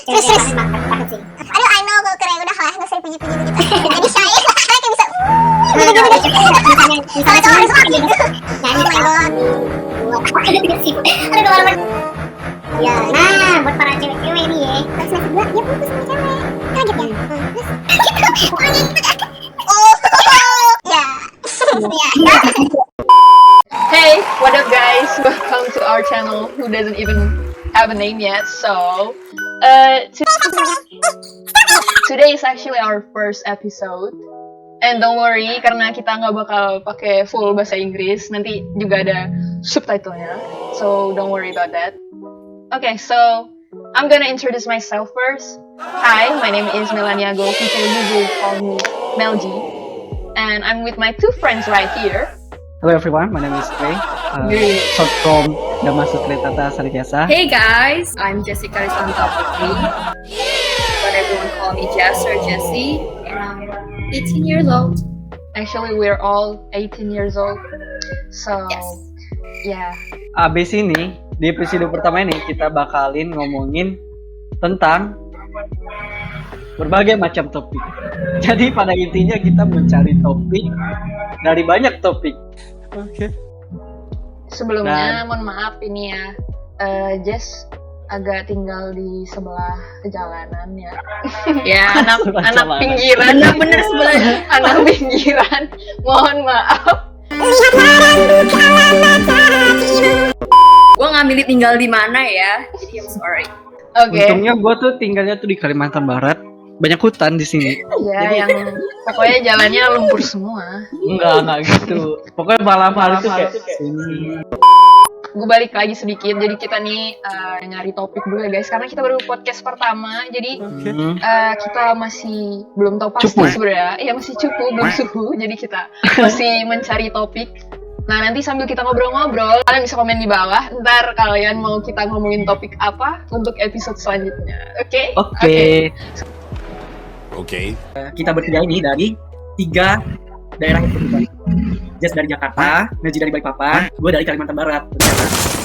Terus aduh I know gue keren udah lah nggak usah dipuji-puji begitu jadi shy kayak bisa kalau cowok harus pakai gitu oh my god aduh kemana-mana ya nah buat para cewek-cewek nih ya pas semester 2 dia putus sama cewek kaget ya oh ya ya. Hey, what up guys? Welcome to our channel who doesn't even have a name yet. So, today is actually our first episode. And don't worry, karena kita nggak bakal pakai full bahasa Inggris, nanti juga ada subtitlenya. So, don't worry about that. Okay, so I'm gonna introduce myself first. Hi, my name is Melania Go. People usually call me Melji. And I'm with my two friends right here. Hello everyone, my name is Trey, short from Damasus Kretata Sarjasa. Hey guys, I'm Jessica Rizanta Putri, but everyone call me Jess or Jessie, and I'm 18 years old. Actually, we're all 18 years old. So, Yes. yeah. Abis ini, di episode pertama ini kita bakalin ngomongin tentang berbagai macam topik. Jadi pada intinya kita mencari topik dari banyak topik. Oke. Sebelumnya, mohon maaf ini ya, Jess agak tinggal di sebelah jalanan ya. Ya, anak Jalanan. pinggiran, bener sebelah anak pinggiran. Mohon maaf. Gue nggak milih tinggal di mana ya, jadi I'm sorry. Oke. Untungnya gue tuh tinggalnya tuh di Kalimantan Barat. Banyak hutan di sini. Ya, yang pokoknya jalannya lumpur semua. Enggak gitu. Pokoknya malam hari tuh kayak sini. Gue balik lagi sedikit, jadi kita nih nyari topik dulu ya guys, karena kita baru podcast pertama, jadi kita masih belum tahu pasti Cupu. sebenarnya, ya masih cupu, belum suhu, jadi kita masih mencari topik. Nah nanti sambil kita ngobrol-ngobrol, kalian bisa komen di bawah, ntar kalian mau kita ngomongin topik apa untuk episode selanjutnya, oke? Oke. Kita bertiga ini dari 3 daerah yang berbeda. Jess dari Jakarta, Najib dari Balikpapan, gue dari Kalimantan Barat.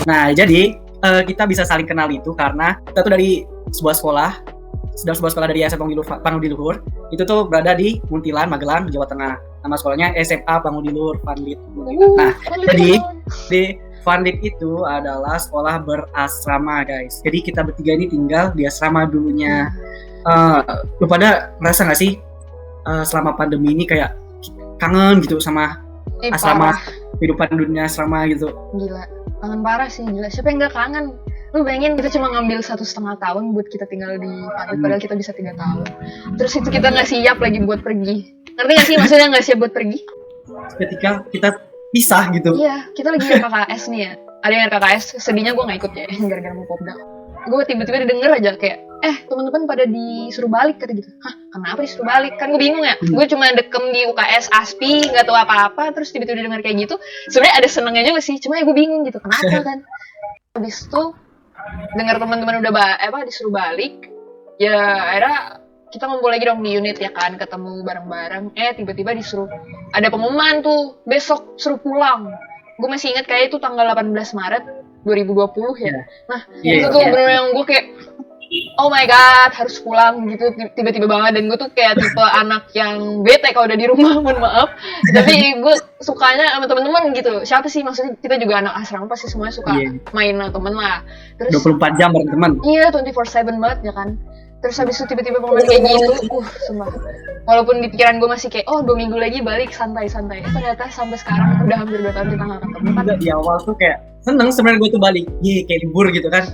Nah, jadi kita bisa saling kenal itu karena kita tuh dari sebuah sekolah dari SMA Pangudi Luhur. Itu tuh berada di Muntilan, Magelang, Jawa Tengah. Nama sekolahnya SMA Pangudi Luhur Vanlit. Nah, jadi di Vanlit itu adalah sekolah berasrama, guys. Jadi kita bertiga ini tinggal di asrama dulunya. Lu pada ngerasa nggak sih selama pandemi ini kayak kangen gitu sama asrama, kehidupan dunia asrama gitu? Gila, kangen parah sih, gila. Siapa yang gak kangen? Lu bayangin kita cuma ngambil 1,5 tahun buat kita tinggal di Paris, padahal kita bisa 3 tahun. Terus itu kita nggak siap lagi buat pergi. Ngerti nggak sih maksudnya nggak siap buat pergi? Ketika kita pisah gitu. Iya, kita lagi RKKS nih ya. Ada yang RKKS, sedihnya gue nggak ikut ya, gara-gara mau popda. Gue tiba-tiba didengar aja kayak, teman-teman pada disuruh balik kata gitu. Hah, kenapa disuruh balik? Kan gue bingung ya. Gue cuma dekem di UKS Aspi, nggak tahu apa-apa, terus tiba-tiba didengar kayak gitu. Sebenarnya ada senengnya juga sih, cuma ya gue bingung gitu. Kenapa kan? Habis itu dengar teman-teman udah disuruh balik, ya akhirnya kita ngumpul lagi dong di unit ya kan, ketemu bareng-bareng. Tiba-tiba disuruh ada pengumuman tuh, besok suruh pulang. Gue masih ingat kayak itu tanggal 18 Maret 2020 ya. Nah, itu tuh bener-bener yang gue kayak oh my god, harus pulang gitu tiba-tiba banget. Dan gue tuh kayak tipe anak yang bete kalau udah di rumah, mohon maaf. Tapi gue sukanya sama teman-teman gitu. Siapa sih, maksudnya kita juga anak asrama pasti semuanya suka main sama temen lah. Terus 24 jam bareng teman. Iya, 24/7 banget ya kan. Terus habis itu tiba-tiba pengumuman kayak gitu, sumpah. Walaupun di pikiran gue masih kayak, 2 minggu lagi balik santai-santai. Ternyata sampai sekarang udah hampir 2 tahun kita nggak ketemu kan. Di awal tuh kayak seneng sebenarnya gue tuh balik, kayak libur gitu kan.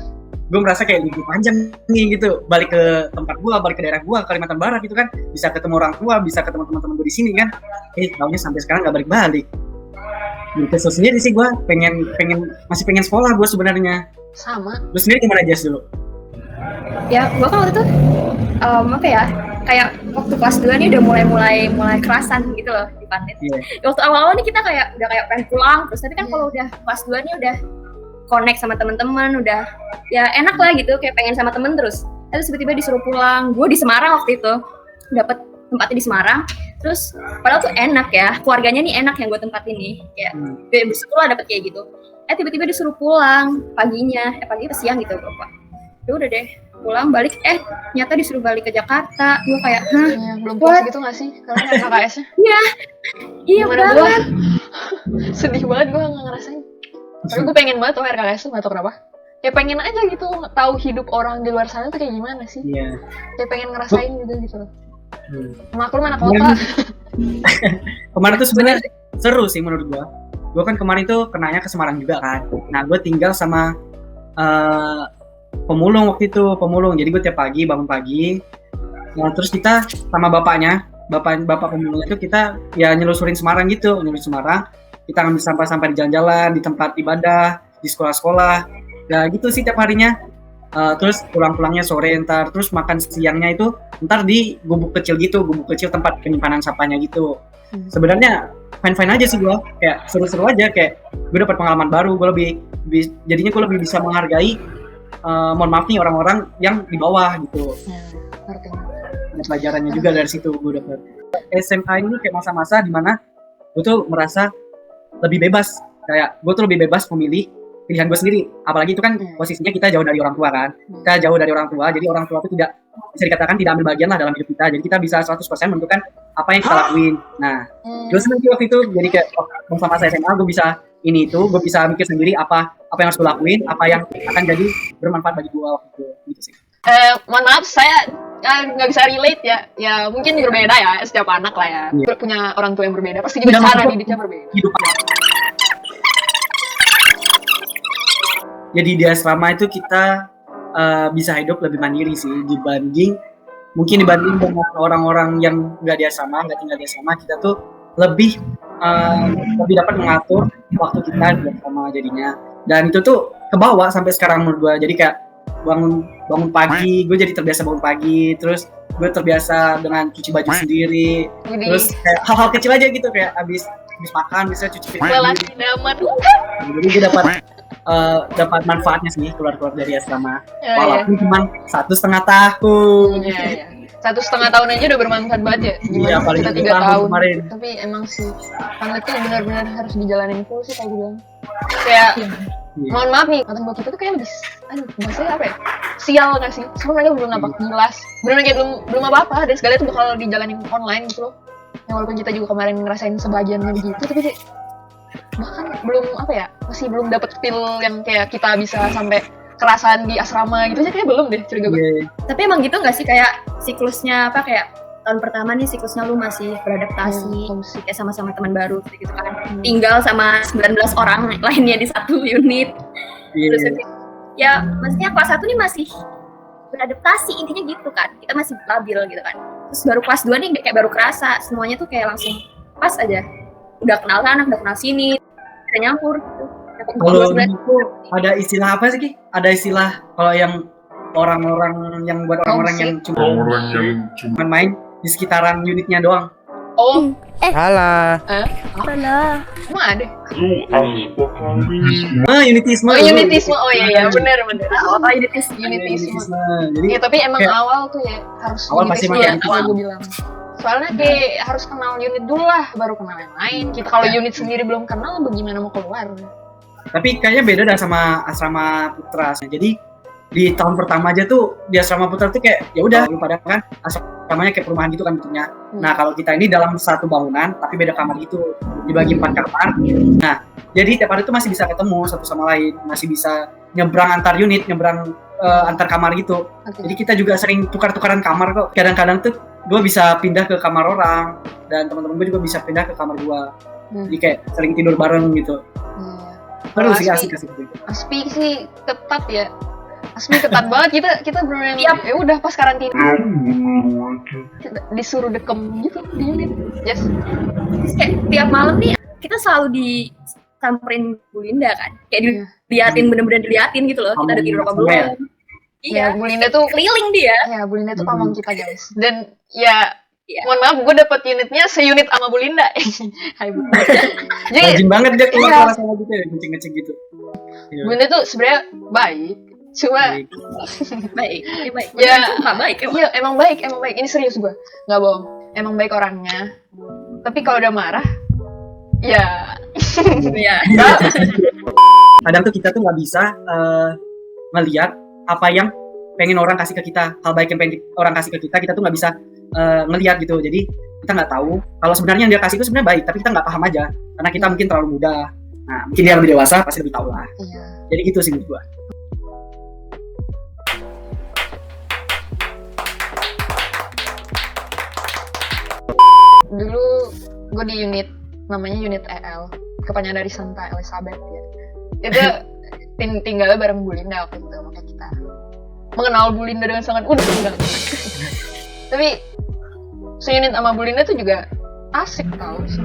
Gue merasa kayak libur panjang nih gitu, balik ke tempat gue, balik ke daerah gue, Kalimantan Barat gitu kan, bisa ketemu orang tua, bisa ketemu teman-teman gue di sini kan. Tahunnya sampai sekarang nggak balik-balik. Gitu sendiri sih gue masih pengen sekolah gue sebenarnya. Sama. Lu sendiri gimana Jess dulu? Ya, gue kan waktu itu kayak waktu kelas 2 nih udah mulai kerasan gitu loh di Vanlit. Waktu awal-awal nih kita kayak udah kayak pengen pulang terus, tapi kan kalau udah kelas 2 nih udah connect sama teman-teman, udah ya enak lah gitu, kayak pengen sama temen terus. Terus tiba-tiba disuruh pulang. Gue di Semarang waktu itu, dapet tempatnya di Semarang. Terus padahal tuh enak ya, keluarganya nih enak yang gue tempatin nih, kayak bersyukur lah dapet kayak gitu. Tiba-tiba disuruh pulang paginya, pagi atau siang gitu gue. Ya udah deh, pulang balik ternyata disuruh balik ke Jakarta. Gue kayak Ya, belum puas gitu gak sih kalian RKKS-nya? iya Gimana banget. Sedih banget gue nggak ngerasain. Tapi gue pengen banget tau RKKS tuh, nggak tau kenapa. Ya pengen aja gitu tahu hidup orang di luar sana tuh kayak gimana sih. Iya. Kayak pengen ngerasain juga gitu loh. Maklum anak Kemarin- kota. Kemarin tuh sebenarnya seru sih menurut gua. Gua kan kemarin tuh kenanya ke Semarang juga kan. Nah, gua tinggal sama pemulung waktu itu, pemulung. Jadi gue tiap pagi bangun pagi. Nah, terus kita sama bapaknya, bapak pemulung itu kita ya nyelusurin Semarang gitu, nyelusurin Semarang. Kita ngambil sampah-sampah di jalan-jalan, di tempat ibadah, di sekolah-sekolah. Ya gitu sih tiap harinya. Terus pulang-pulangnya sore ntar, terus makan siangnya itu ntar di gubuk kecil gitu, gubuk kecil tempat penyimpanan sampahnya gitu. Sebenarnya fine-fine aja sih gue, kayak seru-seru aja, kayak gue dapat pengalaman baru, gue jadinya gue lebih bisa menghargai, mohon maaf nih orang-orang yang di bawah gitu. Ya, ngerti. Dan pelajarannya juga dari situ gue dapet. SMA ini kayak masa-masa dimana gue tuh merasa lebih bebas, kayak gue tuh lebih bebas memilih pilihan gue sendiri, apalagi itu kan posisinya kita jauh dari orang tua kan, kita jauh dari orang tua, jadi orang tua itu tidak bisa dikatakan tidak ambil bagian lah dalam hidup kita, jadi kita bisa 100% menentukan apa yang kita lakuin. Nah, gue seneng sih waktu itu, jadi kayak masa-masa SMA gue bisa ini itu, gue bisa mikir sendiri apa yang harus gue lakuin, apa yang akan jadi bermanfaat bagi gue waktu itu, gitu sih. Mohon maaf saya nggak bisa relate ya. Ya mungkin berbeda ya setiap anak lah ya. Iya. Punya orang tua yang berbeda, pasti juga Udah cara masuk didiknya berbeda. Hidup. Jadi di asrama itu kita bisa hidup lebih mandiri sih dibanding dengan orang-orang yang nggak tinggal di asrama, kita tuh lebih dapat mengatur waktu kita di asrama jadinya, dan itu tuh kebawa sampai sekarang menurut gue. Jadi kayak bangun pagi, gue jadi terbiasa bangun pagi, terus gue terbiasa dengan cuci baju sendiri, terus kayak hal-hal kecil aja gitu, kayak abis makan bisa cuci piring Lelaki sendiri. damat. Jadi gue dapat manfaatnya sih keluar dari asrama, Ya, walaupun cuma 1,5 tahun. Iya. 1,5 tahun aja udah bermanfaat banget ya. Iya, Gimana paling kita 3 3 tahun. kemarin. Tapi emang sih karena itu benar-benar harus dijalanin full sih kayak gue bilang. Kayak mohon maaf nih, kata gue kita tuh kayak lebih, bahasanya apa ya? Sial nggak sih? Soalnya mereka belum nampak jelas. Benar kayak belum apa-apa, dan segala itu bakal dijalanin online gitu loh. Yang walaupun kita juga kemarin ngerasain sebagiannya begitu, tapi kayak bahkan belum apa ya, masih belum dapet feel yang kayak kita bisa sampai kerasan di asrama gitu aja, kayak belum deh, curiga gue. Iya. Tapi emang gitu nggak sih kayak siklusnya apa, kayak tahun pertama nih siklusnya lu masih beradaptasi kayak sama-sama teman baru gitu kan, tinggal sama 19 orang lainnya di satu unit. Iya. Terus ya maksudnya kelas 1 nih masih beradaptasi, intinya gitu kan, kita masih labil gitu kan. Terus baru kelas 2 nih kayak baru kerasa semuanya tuh kayak langsung pas aja, udah kenal sana, udah kenal sini, kita nyampur gitu. Kalau itu ada istilah apa sih, Ki? Ada istilah kalau yang orang-orang yang buat orang-orang yang cuma main di sekitaran unitnya doang. Oh, Salah. emang ada? Unitisme. Oh, unitisme. Oh iya, benar. Unitisme. Unitisme. Jadi Ya, tapi emang kayak- awal tuh ya harus Awal pasti unitisme pakai ya, unitisme. awal gue bilang. Soalnya kayak harus kenal unit dulu lah, baru kenal yang lain. Kita kalau unit sendiri belum kenal, bagaimana mau keluar? tapi kayaknya beda dah sama asrama putra. Jadi di tahun pertama aja tuh di asrama putra tuh kayak ya udah, lu pada kan asramanya kayak perumahan gitu kan bentuknya. Nah, kalau kita ini dalam satu bangunan tapi beda kamar gitu, dibagi 4 kamar. Nah, jadi tiap hari tuh masih bisa ketemu satu sama lain, masih bisa nyebrang antar unit, nyebrang antar kamar gitu. Jadi kita juga sering tukar-tukaran kamar kok. Kadang-kadang tuh gue bisa pindah ke kamar orang, dan teman-teman gue juga bisa pindah ke kamar gue. Jadi kayak sering tidur bareng gitu. Terus sih asik. Aspi sih ketat ya. Asmi ketat banget, kita beneran ya udah pas karantina disuruh dekem gitu di unit. Yes. Terus kayak tiap malam nih kita selalu disamperin Bu Linda kan, kayak diliatin, bener-bener diliatin gitu loh, kita udah tidur apa belum. Ya, Iya, Bu Linda tuh keliling dia. ya, Bu Linda tuh pamong kita guys. Dan ya mohon maaf, gue dapet unitnya seunit sama Bu Linda. Hai Bu. Jadi Rajin banget dia keluar sama gitu ya, ngecek gitu. Bu Linda tuh sebenarnya baik, cuma Baik. Ya. Nggak baik. iya emang baik. Ini serius gue, nggak bohong. Emang baik orangnya. Tapi kalau udah marah, ya Iya. Kadang tuh kita tuh nggak bisa melihat apa yang pengen orang kasih ke kita, hal baik yang pengen orang kasih ke kita tuh nggak bisa ngelihat gitu. Jadi kita nggak tahu kalau sebenarnya yang dia kasih itu sebenarnya baik, tapi kita nggak paham aja karena kita mungkin terlalu muda. Nah, mungkin dia lebih dewasa pasti lebih tahu lah. Iya. Jadi gitu sih menurut gua. Dulu gue di unit namanya unit EL, kepanjangan dari Santa Elizabeth ya. Itu tinggalnya bareng Bu Linda waktu itu, makanya kita mengenal Bu Linda dengan sangat enggak. Tapi seunit sama Bu Linda tuh juga asik tau sih.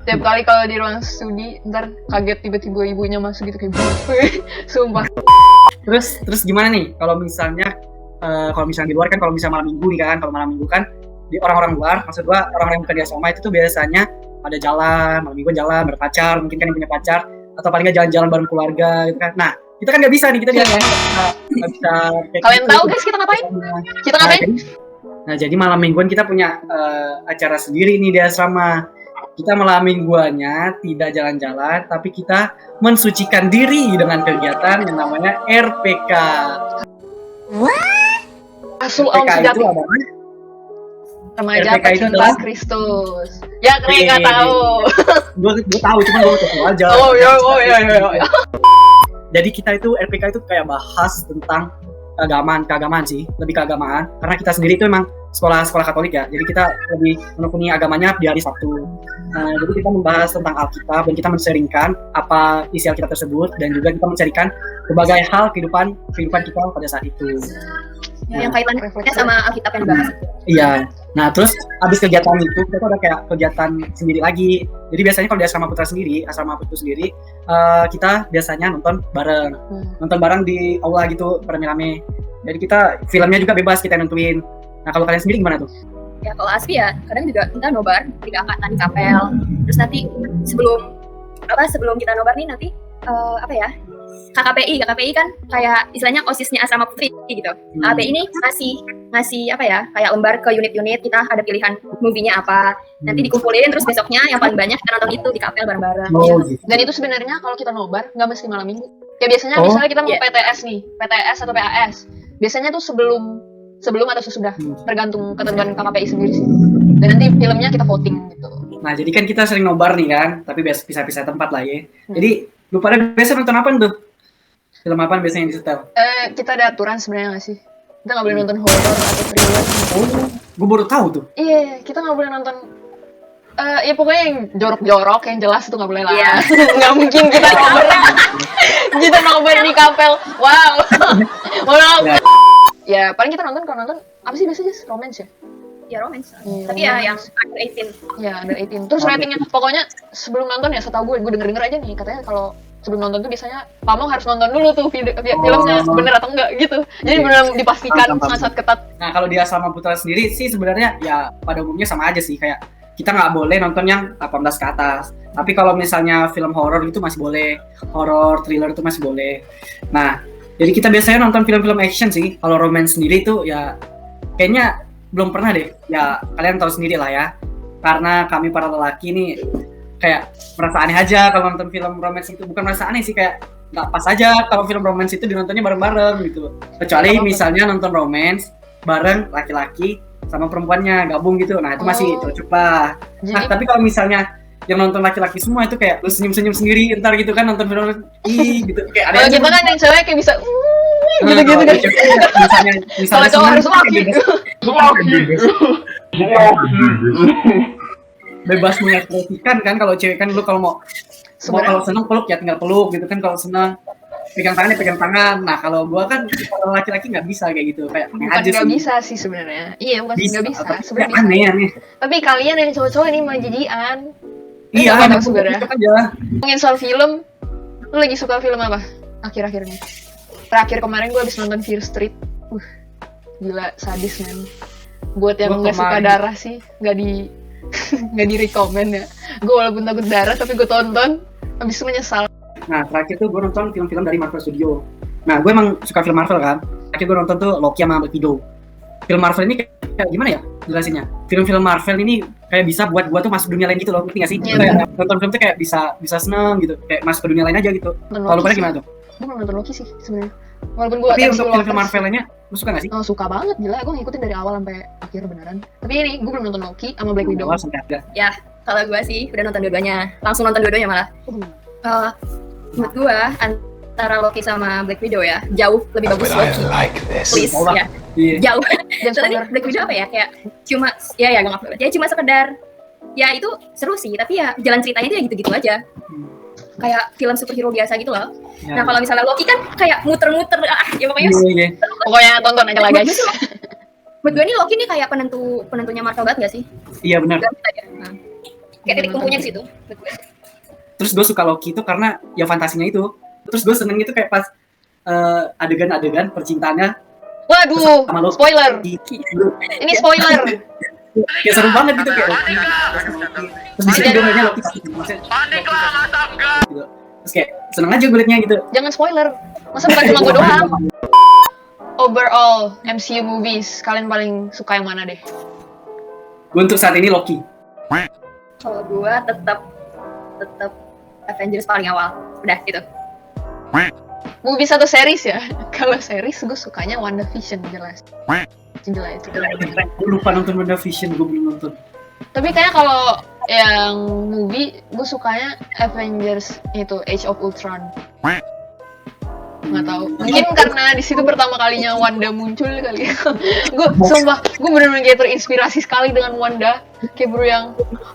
Tiap kali kalau di ruang studi ntar kaget tiba-tiba ibunya masuk gitu kayak sumpah. Terus gimana nih kalau misalnya di luar kan, kalau misalnya malam minggu nih kan, kalau malam minggu kan di orang-orang luar, maksud gua orang-orang yang bukan di asrama itu tuh biasanya pada jalan, malam minggu jalan, berpacar, mungkin kan yang punya pacar, atau paling nggak jalan-jalan bareng keluarga gitu kan. Nah, kita kan nggak bisa nih, kita nggak bisa. Kalian tahu guys kita ngapain? Kita ngapain? Nah, jadi malam mingguan kita punya acara sendiri nih di asrama. Kita malam mingguannya tidak jalan-jalan, tapi kita mensucikan diri dengan kegiatan yang namanya RPK. Asul RPK itu sejati. adalah Remaja RPK itu pecinta adalah Kristus. Ya kalian nggak tahu. gue tahu, cuma gue tahu aja. Oh ya. Jadi kita itu RPK itu kayak bahas tentang keagamaan sih, lebih keagamaan. Karena kita sendiri itu emang sekolah Katolik ya, jadi kita lebih menekuni agamanya di hari Sabtu. Jadi kita membahas tentang Alkitab dan kita men-sharingkan apa isi Alkitab tersebut, dan juga kita men-sharingkan berbagai hal kehidupan kita pada saat itu. Yang kaitannya sama Alkitab yang dibahas. Iya. Nah, terus habis kegiatan itu kita ada kayak kegiatan sendiri lagi. Jadi biasanya kalau di asrama Putra sendiri, kita biasanya nonton bareng di aula gitu, rame-rame. Jadi kita filmnya juga bebas kita nentuin. Nah, kalau kalian sendiri gimana tuh? Ya kalau Asfi ya, kadang juga kita nobar 3 angkatan di Kapel. Terus nanti sebelum kita nobar nih nanti KKPI kan kayak istilahnya OSIS-nya asrama putri gitu. KKPI ini ngasih kayak lembar ke unit-unit, kita ada pilihan movie-nya apa. Nanti dikumpulin terus besoknya yang paling banyak kita nonton itu di Kapel bareng-bareng. Gitu. Dan itu sebenarnya kalau kita nobar nggak mesti malam minggu. Ya biasanya misalnya kita mau PTS nih, PTS atau PAS. Biasanya tuh sebelum atau sesudah, tergantung ketentuan KKPI sendiri sih. Dan nanti filmnya kita voting gitu. Nah, jadi kan kita sering nobar nih kan, tapi pisah-pisah tempat lah ya. Jadi lu pada biasa nonton apa tuh? Film apa biasanya yang disetel? Kita ada aturan sebenarnya nggak sih? Kita nggak boleh nonton horror atau thriller. Oh, gue baru tahu tuh. Iya, kita nggak boleh nonton. Ya pokoknya yang jorok-jorok, yang jelas itu nggak boleh lah. Iya. Nggak mungkin kita nobar di Kapel. Wow. Ya paling kita nonton apa sih biasanya romance ya? Ya romance. Iya, Tapi ya romance. yang under 18. Ya under 18. Terus ratingnya pokoknya sebelum nonton ya, setahu gue denger aja nih katanya kalau sebelum nonton tuh biasanya Pamong harus nonton dulu tuh filmnya bener atau enggak gitu. Jadi benar dipastikan sangat ketat. Nah, kalau di asrama Putra sendiri sih sebenarnya ya pada umumnya sama aja sih, kayak kita nggak boleh nonton yang 18 ke atas. Tapi kalau misalnya film horor itu masih boleh, horor, thriller itu masih boleh. Nah, jadi kita biasanya nonton film-film action sih. Kalau romance sendiri itu ya kayaknya belum pernah deh. Ya kalian tahu sendiri lah ya. Karena kami para lelaki nih kayak merasa aneh aja kalau nonton film romance itu. Bukan merasa aneh sih, kayak nggak pas aja kalau film romance itu dinontonnya bareng-bareng gitu. Kecuali misalnya nonton romance bareng laki-laki sama perempuannya gabung gitu. Nah, itu masih cocok lah. Nah, tapi kalau misalnya yang nonton laki-laki semua itu kayak lu senyum-senyum sendiri ntar gitu kan, nonton film gitu kayak ada. Kalau kita kan yang cewek kayak bisa gitu-gitu kan. Misalnya Kalau cowok harus laki. Bebas mengekspresikan kan. Kalau cewek kan lu kalau mau kalau seneng peluk ya tinggal peluk gitu kan, kalau seneng pegang tangan ya pegang tangan. Nah, kalau gua kan kalau laki-laki nggak bisa kayak gitu, kayak Bukan nggak bisa sih sebenarnya. Iya, bukan nggak bisa. Sebenarnya aneh. Tapi kalian yang cowok-cowok ini majijian. Iya, tahu sebenarnya. aja. Ngomongin soal film, lu lagi suka film apa akhir-akhir ini? Terakhir kemarin gue habis nonton Fear Street. Gila, sadis men. Buat yang nggak suka darah sih, nggak di rekomen ya. Gue walaupun takut darah tapi gue tonton, habis itu menyesal. Nah, terakhir tuh gue nonton film-film dari Marvel Studio. Nah, gue emang suka film Marvel kan. Terakhir gue nonton tuh Loki sama Black Widow. Film Marvel ini kayak gimana ya jelasinnya? Film-film Marvel ini kayak bisa buat gue tuh masuk dunia lain gitu loh, ngerti gak sih? Iya, kayak nonton film tuh kayak bisa seneng gitu, kayak masuk ke dunia lain aja gitu. Kalau pada gimana tuh? Gue belum nonton Loki sih sebenarnya. Walaupun gue Tapi untuk film Marvel lainnya Lu suka gak sih? Oh, suka banget, gila. Gue ngikutin dari awal sampai akhir beneran. Tapi ini gue belum nonton Loki sama Black Widow. Awal sampai akhir. Ya, kalau gue sih udah nonton dua-duanya. Langsung nonton dua-duanya malah. Uh, Menurut gue antara Loki sama Black Widow ya, jauh lebih bagus Loki. Please, Allah. ya. Iya. Jauh. Dan Soalnya Black Widow apa ya, kayak cuma, ya gue ngap ya cuma sekedar, ya itu seru sih, tapi ya jalan ceritanya itu ya gitu-gitu aja. Kayak film superhero biasa gitu loh. Ya. Nah kalau misalnya Loki kan kayak muter-muter, ya pokoknya. Iya. pokoknya tonton aja lah guys. Menurut gue nih Loki nih kayak penentunya Marvel banget gak sih? Iya benar. Nah, kayak titik kumpulnya di situ. menurut gue. Terus gue suka Loki itu karena ya fantasinya itu. Terus gue seneng itu kayak pas adegan-adegan percintaannya Waduh, sama Loki. spoiler. Gitu. Ini spoiler. Kayak seru banget gitu kayak Loki. Terus di sini gue mainnya Loki maksudnya. Gitu. Terus kayak seneng aja gue liatnya gitu. Jangan spoiler. Masa bukan cuma gue doang. Overall MCU movies, kalian paling suka yang mana deh? Gue untuk saat ini Loki. Kalau gue tetap Avengers paling awal. Udah gitu. Movies atau series ya? Kalau series gue sukanya WandaVision jelas. Jelas. Gue lupa nonton WandaVision, gue belum nonton. Tapi kayaknya kalau yang movie gue sukanya Avengers itu Age of Ultron. Nggak tahu. Mungkin karena di situ pertama kalinya Wanda muncul kali ya. Gue sumpah, gue bener-bener kayak terinspirasi sekali dengan Wanda. Kayak bro yang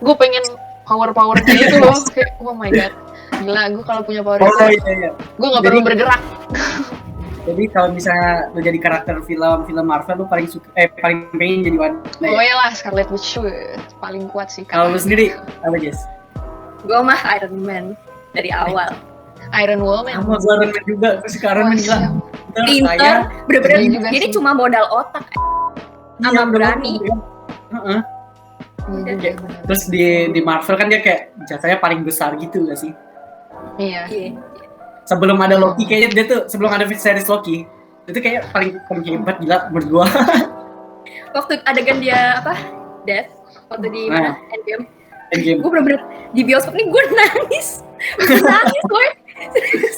gue pengen power kayak gitu loh. Kayak oh my god. Gila, gue kalau punya power Oh itu, iya. gue nggak perlu bergerak. Jadi kalau misalnya lu jadi karakter film Marvel lu paling pengen jadi Wanda. Oh iyalah, Scarlet Witch paling kuat sih. Kalau lu sendiri apa Jess? Gue mah Iron Man dari awal. Iron Woman. Sama gue Iron Man juga, gue suka Iron Man gila. Pinter, bener-bener Iya juga jadi sih. cuma modal otak sama berani. Heeh. Iya juga, bener. Terus di Marvel kan dia kayak jasanya paling besar gitu gak sih? Iya. Iya. Sebelum ada Loki kayaknya dia tuh sebelum ada series Loki itu kayak paling hebat gila menurut gua. Waktu adegan dia apa? Death. Waktu di mana? Endgame. Endgame. Gue bener-bener di bioskop nih gue nangis. Gue nangis boy. Serius.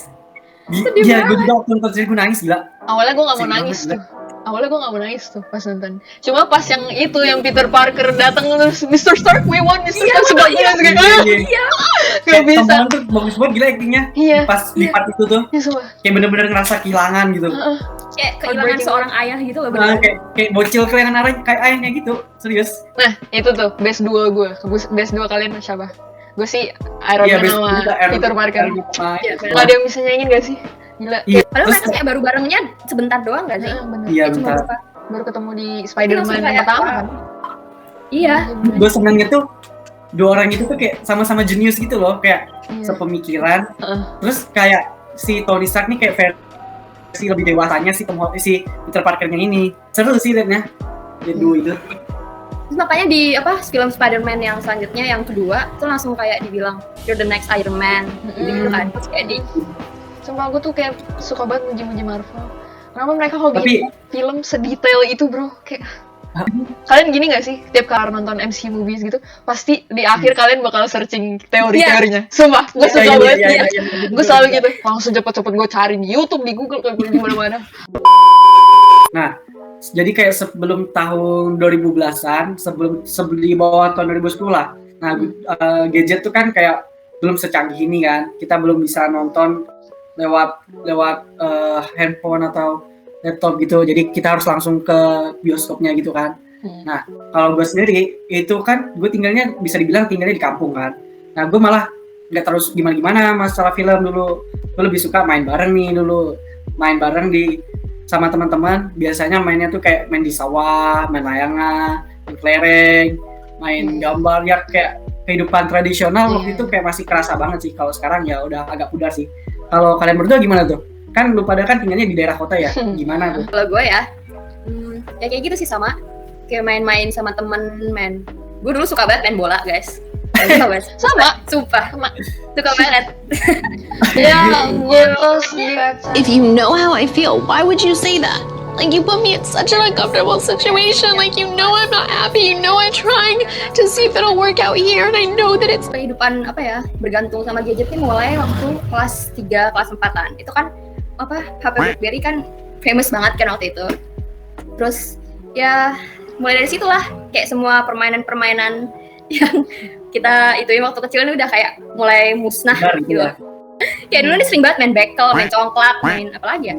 Sedih Iya, gue banget. juga waktu nonton series gue nangis gila. Awalnya gue nggak mau Sedih nangis banget, tuh. Awalnya gue nggak mau nangis tuh pas nonton. Cuma pas yang itu yang Peter Parker datang terus Mr. Stark we want Mr. Stark sebagainya kayak Iya. nggak bisa. Tom Holland tuh bagus banget gila actingnya. Iya. Pas di part itu tuh Ya sumpah. kayak bener-bener ngerasa kehilangan gitu. Kayak kehilangan Heartbreaking. seorang ayah gitu loh Nah, bener. kayak bocil kehilangan kayak ayahnya gitu. Serius. Nah itu tuh best duo gue. Best duo kalian siapa? Gue sih Iron Iya, Man best sama kita Iron- Peter Parker. Iron Man sama- Iya, Gak ada yang bisa nyanyiin gak sih? Gila. Iya, Padahal terus mereka kayak baru barengnya sebentar doang gak sih? Bener. iya Cuma bentar. berapa? Baru ketemu di Langsung Spider-Man yang kayak, pertama wah. kan? Iya. Gue senengnya tuh dua orang itu tuh kayak sama-sama jenius gitu loh, kayak Iya. sepemikiran. Heeh. Terus kayak si Tony Stark nih kayak versi lebih dewasanya si Peter Parker-nya ini. Seru sih liatnya. Dia dua itu. Terus makanya di film Spider-Man yang selanjutnya yang kedua tuh langsung kayak dibilang you're the next Iron Man gitu kan. Terus kayak di Sumpah gue tuh kayak suka banget muji-muji Marvel. Kenapa mereka kalau Tapi- bikin film sedetail itu bro? Kayak kalian gini gak sih? Tiap kali nonton MC movies gitu, pasti di akhir kalian bakal searching teori-teorinya. Sumpah, gue suka banget. Gue selalu gitu. Langsung cepet-cepet gue cari di YouTube, di Google, kayak di mana-mana. Nah, jadi kayak sebelum tahun 2010-an, sebelum di bawah tahun 2010 lah. Nah, gadget tuh kan kayak belum secanggih ini kan. Kita belum bisa nonton lewat handphone atau laptop gitu. Jadi kita harus langsung ke bioskopnya gitu kan. Nah, kalau gue sendiri itu kan gue bisa dibilang tinggalnya di kampung kan. Nah, gue malah nggak terus gimana-gimana masalah film dulu. Gue lebih suka main bareng nih dulu. Main bareng sama teman-teman. Biasanya mainnya tuh kayak main di sawah, main layangan, main kelereng, main gambar ya kayak kehidupan tradisional waktu itu kayak masih kerasa banget sih. Kalau sekarang ya udah agak pudar sih. Kalau kalian berdua gimana tuh? Kan lu pada kan tinggalnya di daerah kota ya. Gimana tuh? kalau gue ya kayak gitu sih sama kayak main-main sama temen men. Gue dulu suka banget main bola guys. Suka banget. Sama. Sumpah. Suka banget. Ya, gue tuh sih. If you know how I feel, why would you say that? Like, you put me in such an uncomfortable situation. Like, you know I'm not happy. You know I'm trying to see if it'll work out here. And I know that it's... Kehidupan bergantung sama gadget ini mulai waktu kelas 3, kelas 4-an. Itu kan HP BlackBerry kan famous banget kan waktu itu. Terus ya mulai dari situlah kayak semua permainan-permainan yang kita ituin waktu kecil ini udah kayak mulai musnah Benar, gitu. iya. Kayak dulu nih sering banget main bekel, main congklak, main apa lagi ya?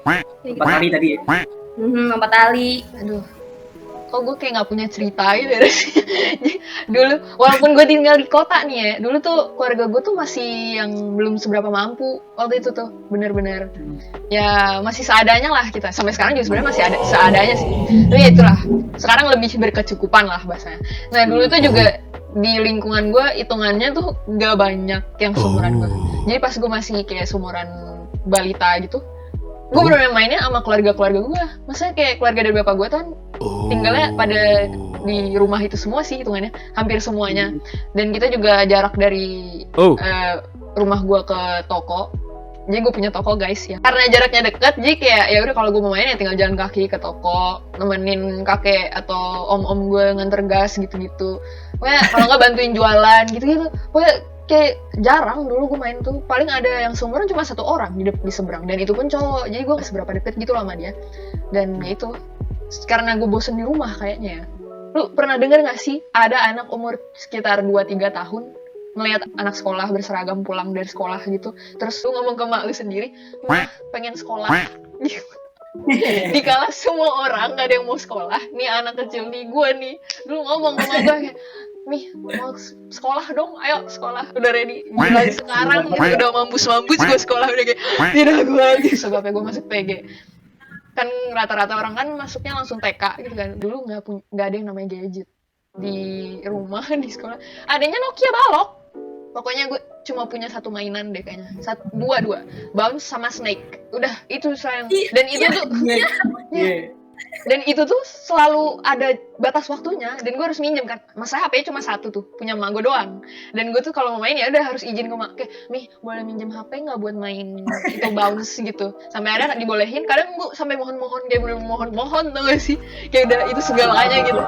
Kayak Empat hari tadi. lompat tali. Aduh, kok gue kayak nggak punya cerita gitu ya sih. Dulu, walaupun gue tinggal di kota nih ya, dulu tuh keluarga gue tuh masih yang belum seberapa mampu waktu itu tuh, bener-bener ya masih seadanya lah kita. Sampai sekarang juga sebenarnya masih ada seadanya sih. Tapi ya itulah, sekarang lebih berkecukupan lah bahasanya. Nah dulu tuh juga di lingkungan gue hitungannya tuh gak banyak yang seumuran gue. Jadi pas gue masih kayak seumuran balita gitu, gue bener-bener mainnya sama keluarga-keluarga gue. Maksudnya kayak keluarga dari bapak gue tuh tinggalnya pada di rumah itu semua sih hitungannya, hampir semuanya. Dan kita juga jarak dari rumah gue ke toko. Jadi gue punya toko guys ya. Karena jaraknya dekat, jadi kayak ya udah kalau gue mau main ya tinggal jalan kaki ke toko, nemenin kakek atau om-om gue nganter gas gitu-gitu. Pokoknya kalau nggak bantuin jualan gitu-gitu. Pokoknya kayak jarang dulu gue main tuh. Paling ada yang seumuran cuma satu orang di seberang, dan itu pun cowok. Jadi gue gak seberapa deket gitu lah sama dia. Dan ya itu karena gue bosen di rumah kayaknya ya. Lu pernah denger gak sih ada anak umur sekitar 2-3 tahun ngelihat anak sekolah berseragam pulang dari sekolah gitu, terus lu ngomong ke mak lu sendiri, "Mah, pengen sekolah." Dikala semua orang gak ada yang mau sekolah, nih anak kecil nih gue nih dulu ngomong sama gue kayak, "Mih, mau sekolah dong, ayo sekolah, udah ready." Mulai sekarang gitu, udah mampus-mampus gue sekolah, udah kayak tidak gue aja sebabnya gue masuk PG. Kan rata-rata orang kan masuknya langsung TK gitu kan. Dulu nggak ada yang namanya gadget di rumah, di sekolah adanya Nokia balok. Pokoknya gue cuma punya satu mainan deh kayaknya, dua bounce sama snake, udah itu sayang. Dan itu tuh dan itu tuh selalu ada batas waktunya, dan gue harus minjem kan. Masa HP cuma satu tuh, punya emak gue doang. Dan gue tuh kalau mau main ya udah harus izin ke emak, kayak, "Mih, boleh minjem HP nggak buat main itu bounce gitu." Sampai ada dibolehin, kadang gue sampai mohon-mohon, kayak bener mohon-mohon, tau gak sih? Kayak udah itu segalanya gitu.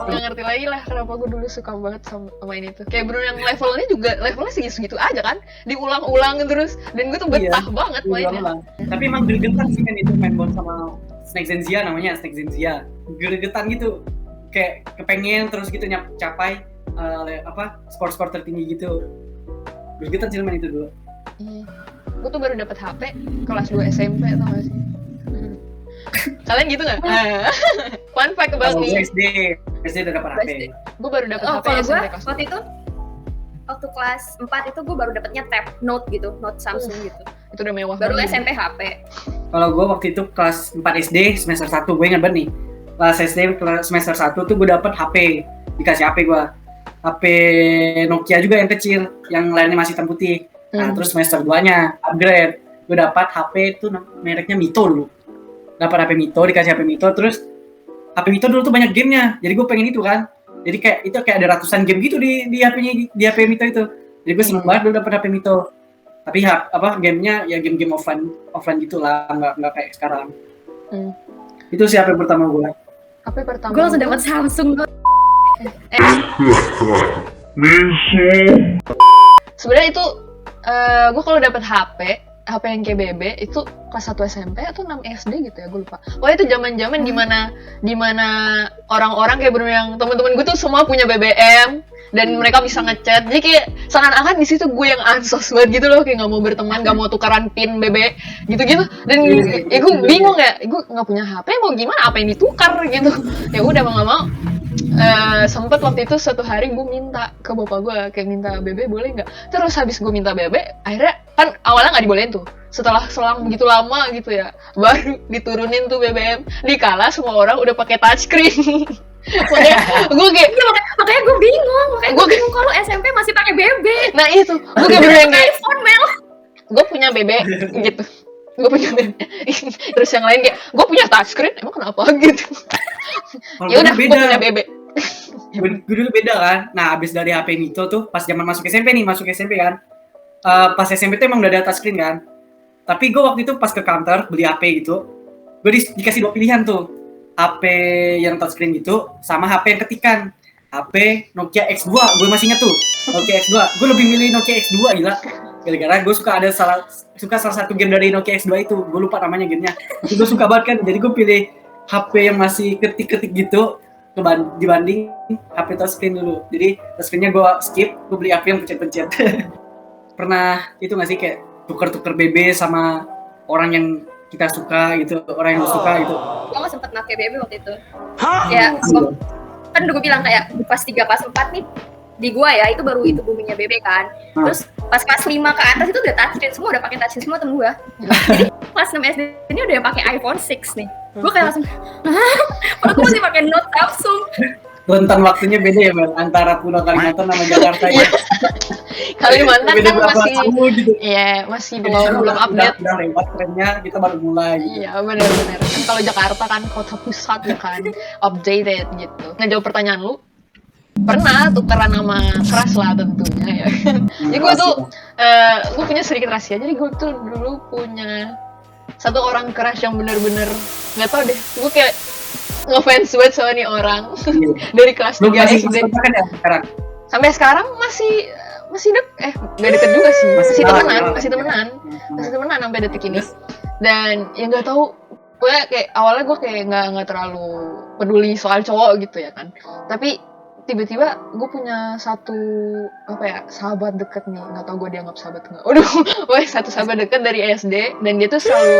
Nggak ngerti lagi lah kenapa gue dulu suka banget sama main itu. Kayak bener yang levelnya segitu-segitu aja kan, diulang-ulang terus, dan gue tuh betah banget mainnya. Tapi emang gregetan sih kan itu main bounce sama Snake Zenzia, namanya Snake Zenzia. Gregetan gitu, kayak kepengen terus gitu capai skor-skor tertinggi gitu. Gregetan sih main itu dulu. Gue tuh baru dapet HP kelas 2 SMP, tau gak sih? Kalian gitu gak? Fun fact about me. SD udah dapet HP. Gue baru dapet HP Kalau SMP gue kelas waktu itu waktu kelas 4 itu gue baru dapetnya tab Note gitu, Note Samsung gitu. itu udah mewah Baru banget. SMP HP. Kalau gue waktu itu kelas 4 SD semester 1, gue ingat banget nih. Kelas SD semester 1 tuh gue dapet HP. Dikasih HP gue. HP Nokia juga yang kecil, yang layarnya masih hitam putih. Nah, terus semester 2-nya upgrade. Gue dapat HP itu mereknya Mito dulu. Dapat HP Mito, dikasih HP Mito, terus HP Mito dulu tuh banyak gamenya. Jadi gue pengen itu kan. Jadi kayak itu kayak ada ratusan game gitu di HP-nya, di HP Mito itu. Jadi gue seneng banget dulu dapat HP Mito. Tapi gamenya ya game-game offline gitulah, nggak kayak sekarang. Itu sih HP pertama gue. HP pertama Gue langsung dapet Samsung. Sebenarnya itu gue kalau dapet HP yang KBB itu kelas 1 SMP atau 6 SD gitu ya, gue lupa. Wah itu zaman-zaman dimana orang-orang kayak bener yang teman-teman gue tuh semua punya BBM dan mereka bisa ngechat. Jadi kayak seakan-akan di situ gue yang ansos banget gitu loh, kayak nggak mau berteman, nggak mau tukaran pin BB gitu-gitu. Dan ya gue bingung ya, gue nggak punya HP mau gimana, apa yang ditukar gitu. Ya udah mau nggak mau. Sempet waktu itu suatu hari gue minta ke bapak gue, kayak minta BB boleh nggak. Terus habis gue minta BB, akhirnya kan awalnya nggak dibolehin tuh. Setelah selang begitu lama gitu ya, baru diturunin tuh BBM. Dikala semua orang udah pakai touchscreen. Makanya gue kayak makanya gue bingung kalau SMP masih pakai BB. Nah itu, gue kayak bener kayak iPhone Mel. gue punya BB gitu. Gue punya BB. Terus yang lain kayak gue punya touchscreen, emang kenapa gitu. Ya udah, gue punya BB. Gue dulu beda kan. Nah, abis dari HP Mito tuh pas zaman masuk SMP kan. Pas SMP tuh emang udah ada touchscreen kan. Tapi gue waktu itu pas ke kantor beli HP gitu, gue dikasih 2 pilihan tuh. HP yang touchscreen gitu sama HP yang ketikan. HP Nokia X2, gue masih inget tuh. Nokia X2. Gue lebih milih Nokia X2 gila. Gara-gara gue suka salah satu game dari Nokia X2 itu. Gue lupa namanya gamenya. Gue suka banget kan. Jadi gue pilih HP yang masih ketik-ketik gitu dibanding HP touchscreen dulu. Jadi touchscreennya gue skip, gue beli HP yang pencet-pencet. Pernah itu nggak sih kayak tuker-tuker BB sama orang yang kita suka gitu, orang yang lu suka gitu? Gue nggak sempet pakai BB waktu itu. Ya, kan udah gue bilang kayak pas 3 pas 4 nih di gua ya itu baru itu boomingnya BB kan. Terus pas kelas 5 ke atas itu udah touchscreen semua, udah pakai touchscreen semua temen gua. Jadi kelas 6 SD ini udah pakai iPhone 6 nih. Gua kayak langsung padahal gua masih pakai Note Samsung. Rentang waktunya beda ya Mel, antara Pulau Kalimantan sama Jakarta ya. Kalimantan Beda kan berapa masih tahun gitu. iya masih belum update. Udah lewat trennya, kita baru mulai gitu. Iya benar-benar kan kalau Jakarta kan kota pusat ya kan updated gitu. Ngejawab pertanyaan lu, pernah tukeran sama keras lah tentunya ya. Jadi gue tuh gue punya sedikit rahasia. Jadi gue tuh dulu punya satu orang keras yang benar-benar nggak tau deh. Gue kayak ngefans banget sama nih orang dari kelas 3 Lu masih SD kan ya sekarang? sampai sekarang masih nggak deket juga sih, masih temenan sampai detik ini. Dan ya nggak tahu, gue kayak awalnya gue kayak nggak terlalu peduli soal cowok gitu ya kan, tapi tiba-tiba gue punya satu sahabat deket nih, nggak tahu gue dianggap sahabat nggak. Satu sahabat deket dari SD, dan dia tuh selalu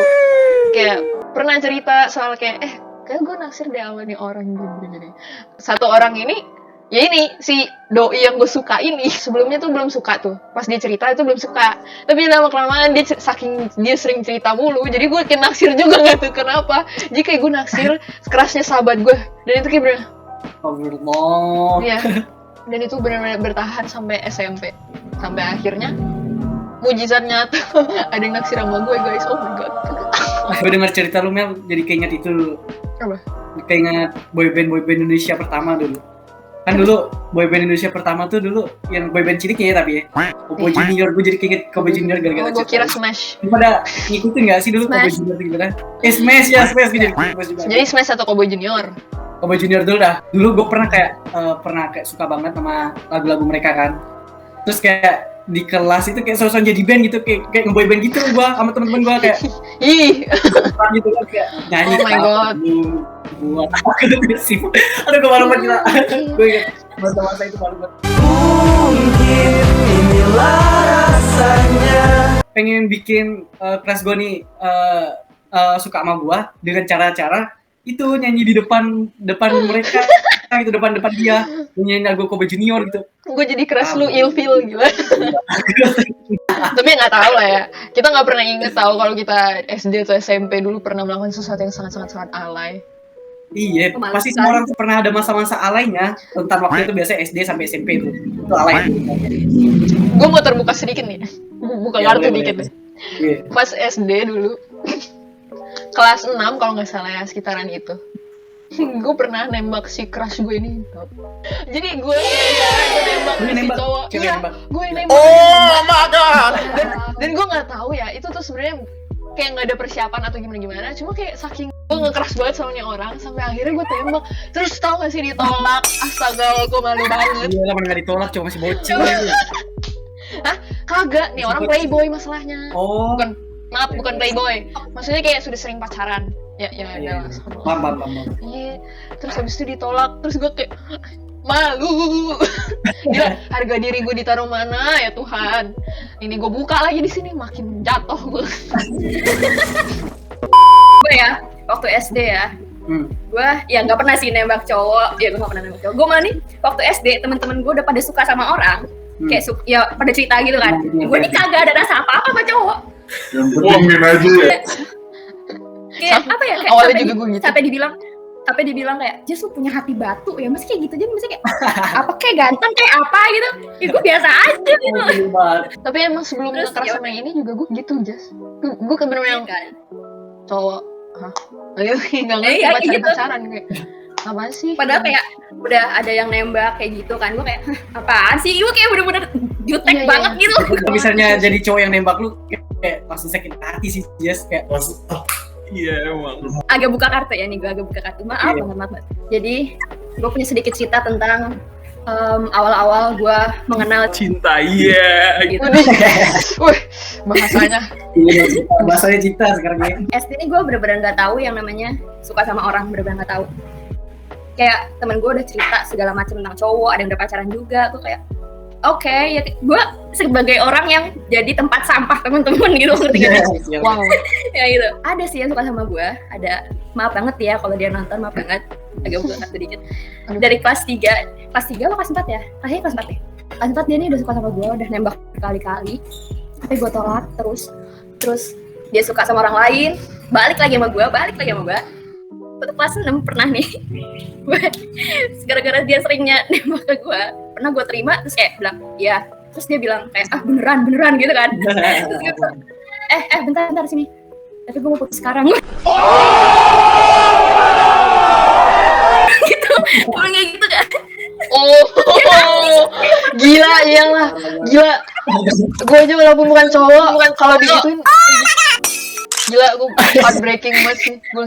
kayak pernah cerita soal kayak kayak gue naksir deh sama nih orang gini. Satu orang ini ya ini si doi yang gue suka ini sebelumnya tuh belum suka tuh, pas dia cerita itu belum suka, tapi lama kelamaan dia sering cerita mulu, jadi gue kayak naksir juga nggak tuh kenapa. Jadi kayak gue naksir kerasnya sahabat gue, dan itu kayak bener iya, dan itu benar-benar bertahan sampai SMP, sampai akhirnya mujizat nyata ada yang naksir sama gue guys. Oh my god. Gue denger cerita lu Mel, jadi keinget itu. Apa? Keinget boyband Indonesia pertama dulu. Kan dulu boyband Indonesia pertama tuh dulu yang boyband ciliknya ya tapi ya. Kobo Junior, gue jadi keinget Kobo Junior gara-gara Gue kira Smash. Pada ngikutin nggak sih dulu Kobo Junior gitu kan? Smash ya, Smash gitu. Jadi Smash atau Kobo Junior? Kobo Junior dulu dah. Dulu gue pernah kayak suka banget sama lagu-lagu mereka kan. Terus kayak di kelas itu kayak sosok jadi band gitu, kayak ngeboy band gitu gua sama teman-teman gua kayak ih gitu kan kayak nyanyi. Oh my god. Buat aku tuh sih. Aduh gue malu banget gila. Gue ingat masa-masa itu malu banget. Pengen bikin kelas gua nih suka sama gua dengan cara-cara itu nyanyi di depan mereka, itu depan dia nyanyi lagu Kobe Junior gitu. Gue jadi keras lu ilfil gila. Tapi nggak tahu lah ya. Kita nggak pernah inget tahu kalau kita SD atau SMP dulu pernah melakukan sesuatu yang sangat alay. Iya, pasti semua orang tuh pernah ada masa-masa alaynya. Tentang waktu itu biasanya SD sampai SMP itu alay. Gue mau terbuka sedikit nih. Buka kartu dikit deh. Pas SD dulu. Kelas 6 kalau nggak salah ya, sekitaran itu. Gue pernah nembak si crush gue ini. Jadi gue nembak si cowok. Iya, gue nembak. Oh my god. Dan gue nggak tahu ya, itu tuh sebenarnya kayak nggak ada persiapan atau gimana. Cuma kayak saking gue ngekeras banget sama nih orang, sampai akhirnya gue tembak. Terus tau gak sih ditolak? Astaga, gue malu banget. Iya, mana nggak ditolak, cuma masih bocil. Hah? Kagak, nih orang playboy masalahnya. Oh. Bukan playboy. Maksudnya kayak sudah sering pacaran. Ya adalah. Bang. Iya. Terus habis itu ditolak, terus gue kayak malu. Gila, harga diri gue ditaruh mana ya Tuhan. Ini gue buka lagi di sini makin jatuh gue. Gue ya, waktu SD ya. Gue ya nggak pernah sih nembak cowok. Ya gue nggak pernah nembak cowok. Gue malah nih waktu SD teman-teman gue udah pada suka sama orang. Kayak ya pada cerita gitu kan. Gue nih kagak ada rasa apa-apa sama cowok. Bohongin aja ya. Kayak apa ya? Kayak awalnya juga gue gitu. Sampai dibilang kayak, Jess lu punya hati batu ya, masih kayak gitu aja, masih kayak apa kayak ganteng kayak apa gitu. Ya gue biasa aja gitu. Tapi emang sebelum ngekeras sama ini juga gue gitu, Jess. Gue kan bener-bener yang cowok. Hah? Nggak ngerti pacaran kayak. Apaan sih? Padahal kayak udah ada yang nembak kayak gitu kan, gue kayak apaan sih? Gue kayak bener-bener jutek banget gitu. Kalau misalnya jadi cowok yang nembak lu kayak langsung sakit hati sih, Jess kayak Iya emang. agak buka kartu ya nih, gue agak buka kartu. Maaf banget. Jadi gue punya sedikit cerita tentang Awal-awal gue mengenal Cinta, iya. gitu. Wih, bahasanya. Iya, bahasanya cinta sekarang ya. SD ini gue bener-bener nggak tahu yang namanya suka sama orang, bener-bener nggak tahu. Kayak temen gue udah cerita segala macam tentang cowok, ada yang udah pacaran juga, gue kayak oke, ya gue sebagai orang yang jadi tempat sampah teman-teman gitu, ngerti gak sih? Wow. Ya gitu. Ada sih yang suka sama gue, ada. Maaf banget ya kalau dia nonton, maaf banget. Agak buka sedikit. Dari kelas 3 apa kelas 4 ya? Akhirnya kelas 4 ya? Kelas 4 dia nih udah suka sama gue, udah nembak berkali-kali. Tapi gue tolak terus dia suka sama orang lain, balik lagi sama gue. Waktu kelas 6 pernah nih, gue gara-gara dia seringnya nembak ke gue, pernah gue terima, terus kayak bilang, iya. Terus dia bilang kayak, beneran gitu kan. Terus gue bilang, bentar sini. Tapi gue mau putus sekarang. Gitu, pulang kayak gitu kan. Oh, gila, iyalah, gila. Gue aja walaupun bukan cowok, kalau digituin, gila, gue heartbreaking banget sih. Gue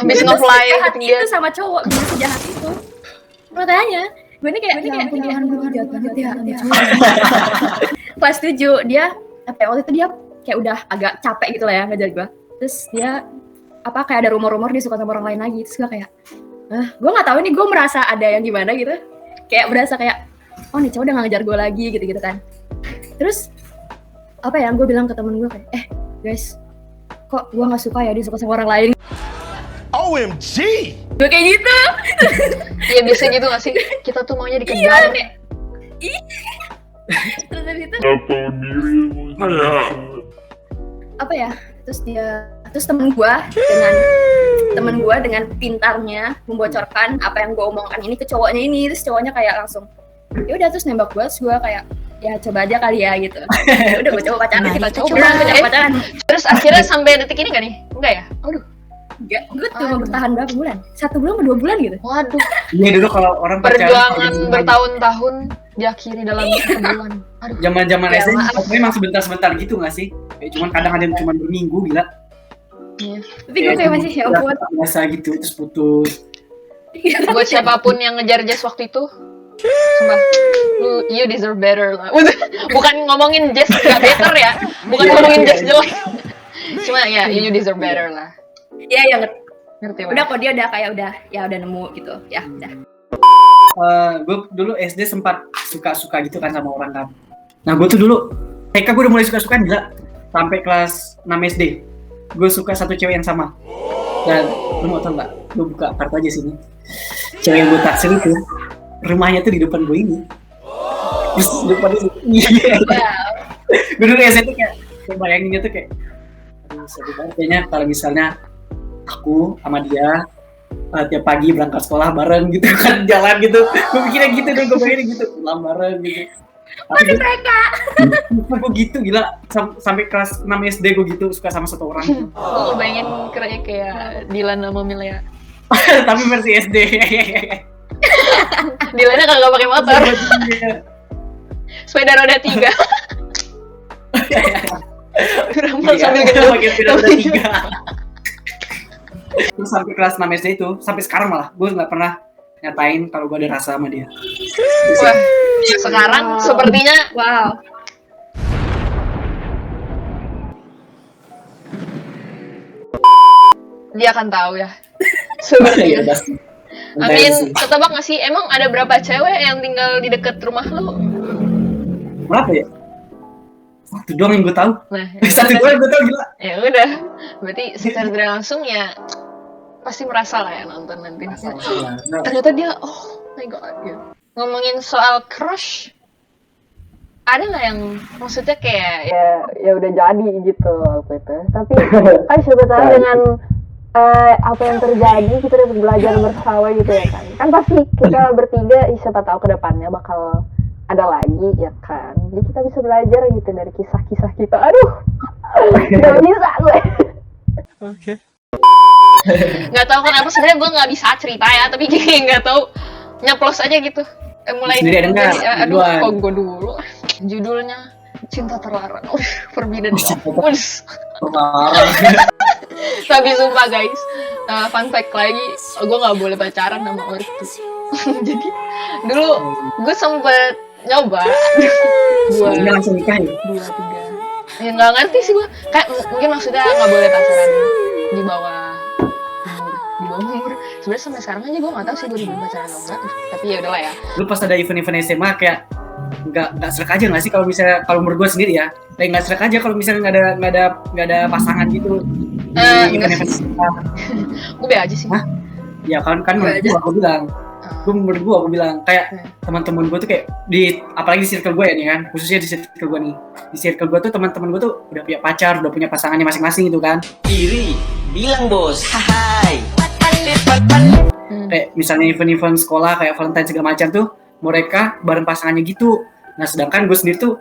habis nge-fly Sejahat ketinggian. itu sama cowok, bisa sejahat itu. Makanya, gue ini kayak Tuhan, gue jahat banget ya. Kelas 7, dia, waktu itu dia kayak udah agak capek gitu lah ya, ngajar gue. Terus dia, kayak ada rumor-rumor dia suka sama orang lain lagi. Terus gue kayak, gue nggak tahu nih, gue merasa ada yang gimana gitu. Kayak berasa kayak, oh nih cowok udah nggak ngajar gue lagi gitu kan. Terus, gue bilang ke temen gue kayak, guys, kok gue nggak suka ya dia suka sama orang lain. OMG. Gue kayak gitu. Iya biasa gitu gak sih? Kita tuh maunya dikejar. Terus dari itu Ya. terus temen gue dengan pintarnya membocorkan apa yang gue omongkan ini ke cowoknya ini. Terus cowoknya kayak langsung ya udah, terus nembak gue. Terus gue kayak ya coba aja kali ya gitu. Ya udah gue coba pacaran, kita coba pacaran. Terus akhirnya sampai detik ini gak nih? Enggak ya? Aduh. Enggak, gue cuma bertahan berapa bulan? 1 bulan atau 2 bulan gitu. Waduh. Iya dulu kalau orang Perjuangan bertahun-tahun diakhiri dalam 1 bulan. Aduh. Zaman-zaman Ya, SD maaf. memang sebentar-sebentar gitu nggak sih? Kayak cuman kadang ada yang cuma berminggu, gila. Iya. Tapi gue kayak masih ya ampun. Biasa gitu terus putus. Buat siapapun yang ngejar Jess waktu itu, sumpah, you deserve better lah. Bukan ngomongin Jess gak better ya, bukan ngomongin Jess jelek. Cuma ya, you deserve better lah. Iya, ya Ngerti udah lah. kok dia udah kayak udah nemu gitu. Ya udah. Gue dulu SD sempat suka-suka gitu kan sama orang kan. Nah gue tuh dulu TK gue udah mulai suka-suka gila. Sampai kelas 6 SD gue suka satu cewek yang sama. Dan lu mau tau nggak? Lu buka kartu aja sini. Cewek yang gue taksir itu rumahnya tuh di depan gue ini. Terus di depan itu. Iya. Gue dulu SD tuh kayak bayanginnya tuh kayak aduh sedih banget kayaknya kalau misalnya aku sama dia tiap pagi berangkat sekolah bareng gitu kan, jalan gitu. Gue mikirnya gitu deh, gue bayangin gitu, pulang bareng gitu. Tapi mereka. gue gitu gila sampai kelas 6 SD gue gitu suka sama satu orang. Gue ngebayangin keranya kayak Dilan sama Milea. Tapi versi SD. Dilannya kagak pakai motor, sepeda roda 3. Ramal sambil gendong. Pakai sepeda roda 3. Terus sampai kelas 6 SD itu, sampai sekarang malah gue nggak pernah nyatain kalau gue ada rasa sama dia. Wah, sekarang sepertinya Wow. dia akan tahu ya. Ya Sepertinya. udah. Amin, ketebak gak sih? Emang ada berapa cewek yang tinggal di deket rumah lo? Berapa ya? Satu doang yang gue tahu. Nah, Satu doang yang gue tahu gila. ya udah. Berarti secara tidak langsung ya pasti merasa lah ya nonton nanti. Ternyata dia, oh my god. Gitu. Ngomongin soal crush, ada nggak yang maksudnya kayak ya udah jadi gitu waktu itu. Tapi kan siapa tahu dengan apa yang terjadi kita dapat belajar bersama gitu ya kan. Kan pasti kita bertiga siapa tahu ke depannya bakal ada lagi ya kan. Jadi kita bisa belajar gitu dari kisah-kisah kita. Aduh, nggak bisa gue. Oke. Nggak tahu kenapa sebenarnya gue nggak bisa cerita ya, tapi kayak nggak tahu nyeplos aja gitu. Mulai Sendiri ada nggak? aduh, Duluan. kok gue dulu. Judulnya Cinta Terlarang. Forbidden Love. Tapi sumpah guys, fun fact lagi, gue nggak boleh pacaran sama ortu. Jadi dulu gue sempet nyoba dua Ini langsung nikah ya? dua tiga. Ya nggak ngerti sih gue. Kayak mungkin maksudnya nggak boleh pacaran di bawah umur. Sebenarnya sampai sekarang aja gue nggak tahu sih gue udah pacaran atau enggak. Tapi ya udahlah ya. Lu pas ada event-event SMA kayak nggak serak aja nggak sih kalau misalnya kalau menurut gue sendiri ya, kayak nggak serak aja kalau misalnya nggak ada pasangan gitu di Enggak event-event sih. SMA. Gue be aja sih. Hah? Ya kan menurut gua aku bilang kayak teman-teman gua tuh kayak apalagi di circle gua ya nih kan, khususnya di circle gua nih, di circle gua tuh teman-teman gua tuh udah punya pacar, udah punya pasangannya masing-masing gitu kan. Iri, bilang bos. Hai. Kayak misalnya event-event sekolah kayak Valentine segala macam tuh mereka bareng pasangannya gitu. Nah sedangkan gue sendiri tuh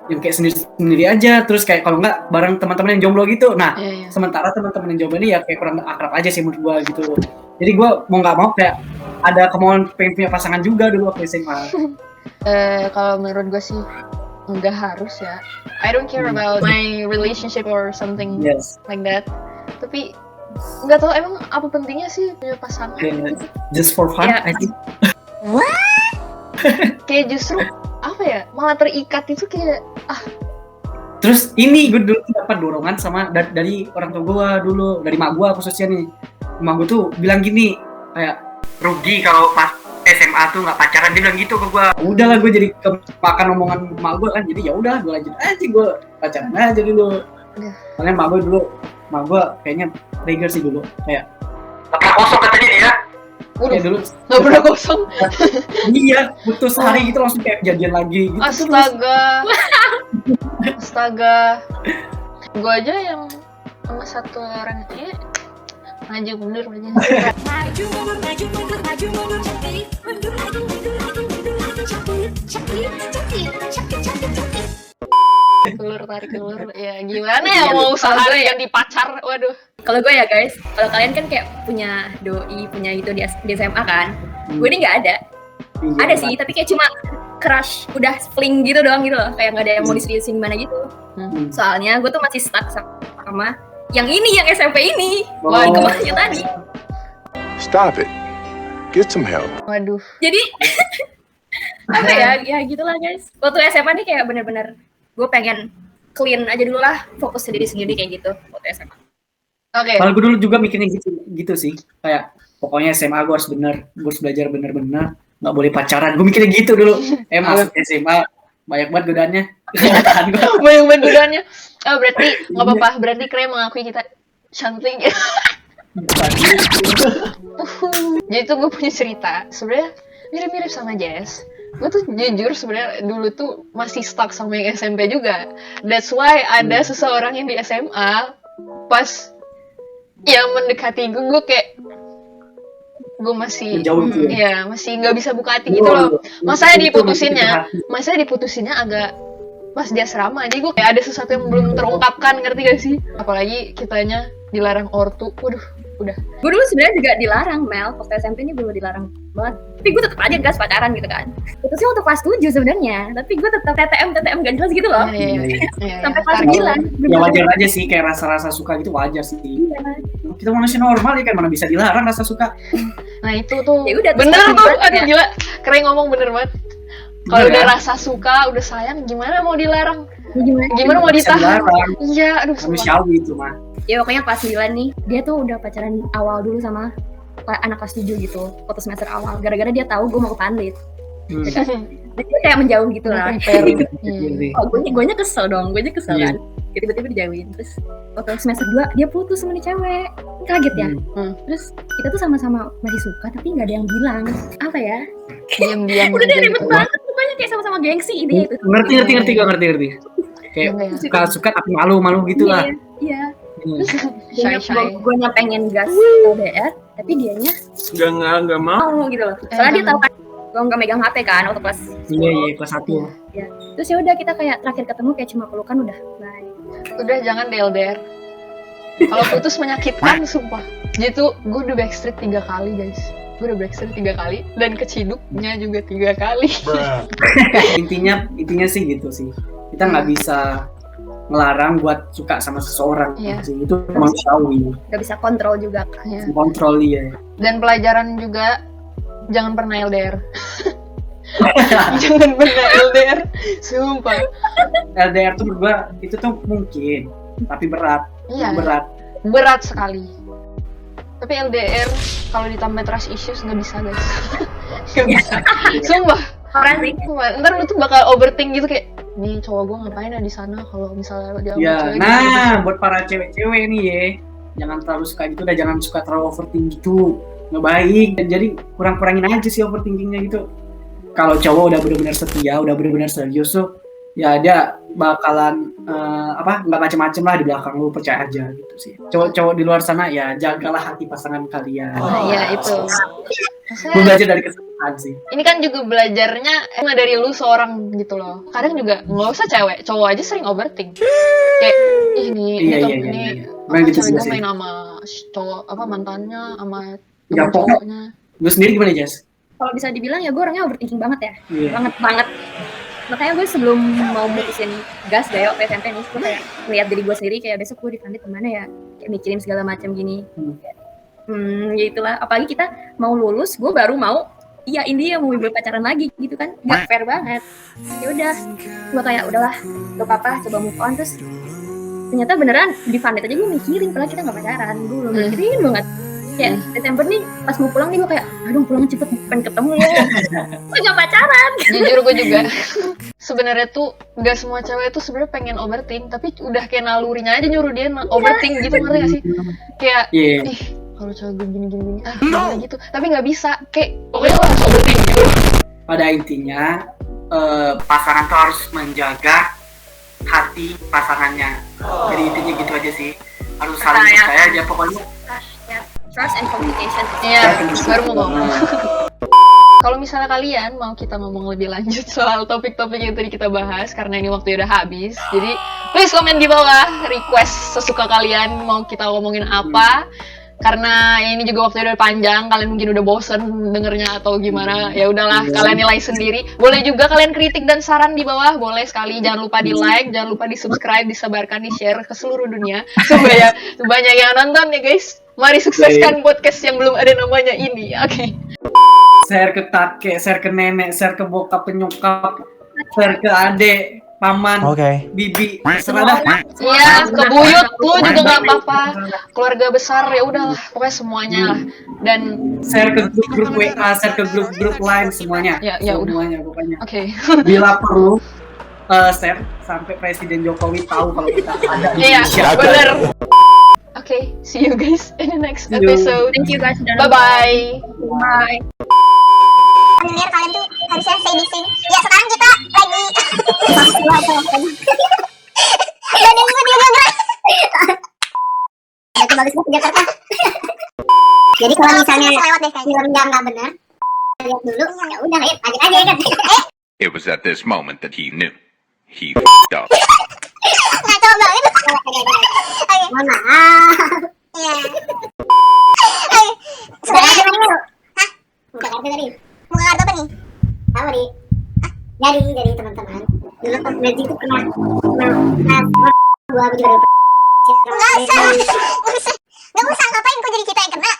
yang kayak sendiri aja, terus kayak kalau nggak bareng teman-teman yang jomblo gitu. Nah sementara teman-teman yang jomblo ini ya kayak kurang akrab aja sih menurut gua gitu. Jadi gue mau nggak mau kayak ada kemauan pengen punya pasangan juga dulu waktu SMA. Kalau menurut gue sih nggak harus ya. I don't care about my relationship or something Yes. like that. Tapi nggak tahu emang apa pentingnya sih punya pasangan? Just for fun, Ya. I think. Kayak justru apa ya? Malah terikat itu kayak Terus ini gue dulu dapat dorongan sama dari orang tua gue dulu, dari mak gue khususnya nih. Mak gue tuh bilang gini, kayak rugi kalau pas SMA tuh nggak pacaran, dia bilang gitu ke gue. Udahlah gue jadi kemakan omongan mak gue kan, jadi ya udah gue lanjut aja gue pacaran aja dulu. Soalnya mak gue kayaknya trigger sih dulu, kayak nggak kosong katanya dia. Kayak dulu nggak pernah kosong. iya putus sehari gitu langsung kayak jadian lagi gitu. Astaga. Gue aja yang sama satu orang ini maju mundur aja. Tarik ulur ya gimana ya mau sehari ganti pacar, waduh. Kalau gue ya guys, kalau kalian kan kayak punya doi, punya gitu di SMA kan, gue ini nggak ada. Ada sih, tapi kayak cuma crush, udah fling gitu doang gitu loh, kayak nggak ada yang mau diseriusin gimana gitu. Soalnya gue tuh masih stuck sama yang ini, yang SMP ini, yang kemarin tadi. Stop it. Get some help. Waduh. Jadi apa ya gitulah guys. Waktu SMA nih kayak bener-bener gue pengen clean aja dulu lah, fokus sendiri kayak gitu waktu SMA. Oke. Kalau gue dulu juga mikirnya gitu sih, kayak pokoknya SMA gue harus belajar bener-bener, nggak boleh pacaran. Gue mikirnya gitu dulu. Masuk SMA banyak banget godaannya. Banyak banget godaannya. Oh berarti nggak apa-apa, berarti kalian mengakui kita cantik. Jadi tuh gue punya cerita, sebenarnya mirip-mirip sama Jess. Gue tuh jujur sebenarnya dulu tuh masih stuck sama yang SMP juga. That's why ada seseorang yang di SMA pas yang mendekati gue kayak gue masih masih nggak bisa buka hati gitu loh. Masanya diputusinnya agak pas di asrama, jadi gue kayak ada sesuatu yang belum terungkapkan, ngerti gak sih? Apalagi kitanya dilarang ortu, waduh, udah. Gue dulu sebenarnya juga dilarang, Mel, waktu SMP ini belum dilarang banget. Tapi gue tetap aja gas pacaran gitu kan. Itu sih waktu kelas 7 sebenarnya, tapi gue tetap TTM gak jelas gitu loh. Sampai kelas 9. Ya wajar aja sih, kayak rasa-rasa suka gitu wajar sih. Iya. Kita manusia normal ya kan, mana bisa dilarang rasa suka. Nah itu tuh, Ya udah, bener terus tuh, gimana? aduh gila, keren ngomong bener banget. Kalau Iya, udah kan? rasa suka, udah sayang, gimana mau dilarang? Gimana? Gimana mau Bisa ditahan? dilarang. Iya, aduh sumpah. Manusiawi itu mah. Ya pokoknya kelas 9 nih, dia tuh udah pacaran awal dulu sama anak kelas 7 gitu, waktu semester awal. Gara-gara dia tahu gue mau ke Pandit. Jadi dia kayak menjauh gitu lah. Oh, gue kesel dong, gue kesel kan. Tiba-tiba dijauhin. Terus waktu semester 2 dia putus sama nih cewek. Kaget ya. Terus kita tuh sama-sama masih suka tapi nggak ada yang bilang. Apa ya? Diam-diam Udah aja deh ribet gitu. banget. Pokoknya kayak sama-sama gengsi intinya itu. Ngerti gue ngerti. Kayak suka tapi malu gitu lah. Iya. Shy. Gue pengen gas LDR, tapi dianya Enggak mau. mau gitu loh. Soalnya dia tahu kan gue nggak megang HP kan waktu kelas. Iya, kelas 1. Ya. Terus ya udah kita kayak terakhir ketemu kayak cuma pelukan udah. Bye. Udah jangan DLDR. Kalau putus menyakitkan, sumpah. Jadi tuh gue udah backstreet 3 kali guys. Gue udah backstreet 3 kali dan keciduknya juga 3 kali. Intinya sih gitu sih. Kita nggak bisa ngelarang buat suka sama seseorang sih. Itu manusiawi. Gak bisa kontrol juga kan. Ya. Kontrol dia. Dan pelajaran juga jangan pernah LDR. Jangan pernah LDR, sumpah. LDR tuh menurut gua itu tuh mungkin, tapi berat. Iya. Berat. Sekali. Tapi LDR kalau ditambah trust issues nggak bisa guys. Nggak bisa. Sumpah. Parah sih. Sumpah. Ntar lu tuh bakal overthink gitu kayak, nih cowok gue ngapain ya di sana kalau misalnya dia sama Ya, cewek gitu. nah buat para cewek-cewek nih ya, jangan terlalu suka gitu, dan jangan suka terlalu overthinking gitu, nggak baik. Jadi kurang-kurangin aja sih overthinkingnya gitu. Kalau cowok udah benar-benar setia, udah benar-benar serius tuh, ya dia bakalan nggak macem-macem lah di belakang lu, percaya aja gitu sih. Cowok-cowok di luar sana ya jagalah hati pasangan kalian. Iya itu. Gue belajar dari kesalahan sih. Ini kan juga belajarnya emang dari lu seorang gitu loh. Kadang juga nggak usah cewek, cowok aja sering overthink. Kayak Iya. Main gitu cewek gue sih. main sama cowok mantannya sama Ya, temen pokok- cowoknya. Lu sendiri gimana, Jess? Kalau bisa dibilang ya gue orangnya overthinking banget ya. Iya. Banget. Makanya gue sebelum mau mutusin gas gaya waktu SMP nih, gue kayak ngeliat diri gue sendiri kayak besok gue dipanggil kemana ya, kayak mikirin segala macam gini. Ya itulah, apalagi kita mau lulus, gue baru mau iyain dia mau pacaran lagi gitu kan, nggak fair banget. Ya udah, gue kayak udahlah, gak apa-apa, coba move on. Terus ternyata beneran di Vandet aja gue mikirin, padahal kita nggak pacaran, gue belum mikirin banget. Ya Desember nih pas mau pulang nih gue kayak, aduh pulang cepet, pengen ketemu ya. Gue nggak pacaran. Jujur gue juga. Sebenarnya tuh gak semua cewek tuh sebenarnya pengen overthink, tapi udah kayak nalurinya aja nyuruh dia overthink gitu, ngerti gak sih? Kayak Iya. ih kalau cewek gue gini gimana gitu, tapi nggak bisa, kayak pokoknya lo harus overthink gitu. Pada intinya pasangan tuh harus menjaga hati pasangannya. Jadi intinya gitu aja sih, harus saling percaya aja pokoknya. Trust and communication. Iya, baru mau ngomong. Kalau misalnya kalian mau kita ngomong lebih lanjut soal topik-topik yang tadi kita bahas, karena ini waktu udah habis, jadi please komen di bawah request sesuka kalian mau kita ngomongin apa. Karena ini juga waktunya udah panjang, kalian mungkin udah bosen dengernya atau gimana, ya udahlah kalian nilai sendiri. Boleh juga kalian kritik dan saran di bawah, boleh sekali. Jangan lupa di like, jangan lupa di subscribe, disebarkan, di share ke seluruh dunia supaya banyak yang nonton ya guys. Mari sukseskan podcast yang belum ada namanya ini, oke? Share ke kakek, share ke nenek, share ke bokap, ke nyokap, share ke adik, paman, bibi, terserah dah. Iya, ke buyut lu juga nggak apa-apa. Keluarga besar ya udahlah, pokoknya semuanya lah. Dan Share ke grup WA, share ke grup lain semuanya. Ya udah. Semuanya pokoknya. oke. Bila perlu share sampai Presiden Jokowi tahu kalau kita ada di Iya, Indonesia. bener. Oke, see you guys in the next See you. episode. Thank you guys udah Bye bye. Bye. Pendengar kalian tuh harusnya stay di sini. Ya sekarang kita lagi. Badan gue juga gerak. Berarti bagus banget ke Jakarta. Jadi kalau misalnya filmnya nggak benar, lihat dulu. Ya udah, lanjut aja kan. It was at this moment that he knew. He f***ed up. Ngaco banget. Mohon maaf. Iya. Sebenarnya hah? Buka kartu tadi. Buka kartu apa nih? Tahu di. Jadi teman-teman. Dulu pas Magic itu pernah gua juga dulu. Nggak usah. Nggak usah ngapain kok jadi kita yang kena.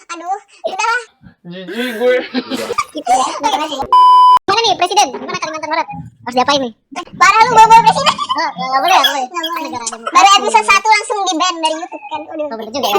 Aduh, udahlah. Jijik gue. Gitu ya. Gimana nih Presiden? Gimana Kalimantan Barat? Harus diapain nih? Parah lu bawa presiden. Oh, nggak boleh. Baru episode 1 langsung di ban dari YouTube kan. Udah. Oh, bener juga ya.